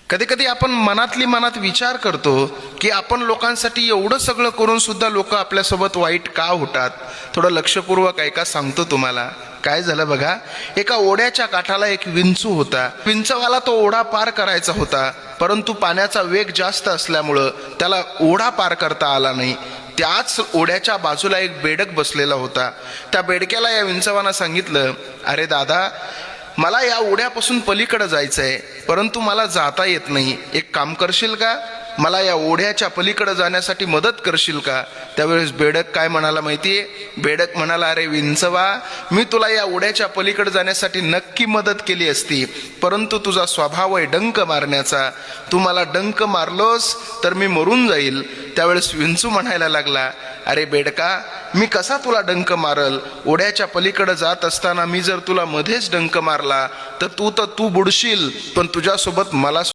कधी कधी आपण मनात विचार करतो की आपण लोकांसाठी एवढं सगळं करून सुद्धा लोक आपल्यासोबत वाईट का होतात. थोडं लक्षपूर्वक ऐका, सांगतो तुम्हाला. काय झालं बघा, एका ओढ्याच्या काठाला एक विंचू होता. विंचवाला तो ओढा पार करायचा होता, परंतु पाण्याचा वेग जास्त असल्यामुळं त्याला ओढा पार करता आला नाही. त्याच ओढ्याच्या बाजूला एक बेडक बसलेला होता. त्या बेडक्याला या विंचवानं सांगितलं, अरे दादा, मला या ओढ्यापासून पलीकडे जायचं आहे, परंतु मला जाता येत नाही. एक काम करशील का, मला या ओढ्याच्या पलीकडे जाण्यासाठी मदत करशील का. त्यावेळेस बेडक काय म्हणाला माहितीये, बेडक म्हणाला, अरे विंचवा, मी तुला या ओढ्याच्या पलीकडे जाण्यासाठी नक्की मदत केली असती, परंतु तुझा स्वभाव आहे डंक मारण्याचा. तू मला डंक मारलोस तर मी मरून जाईल. त्यावेळेस विंचू म्हणायला लागला, अरे बेडका, मी कसा तुला डंक मारल. ओढ्याच्या पलीकडे जात असताना मी जर तुला मध्येच डंक मारला तर तू बुडशील, पण तुझ्यासोबत मला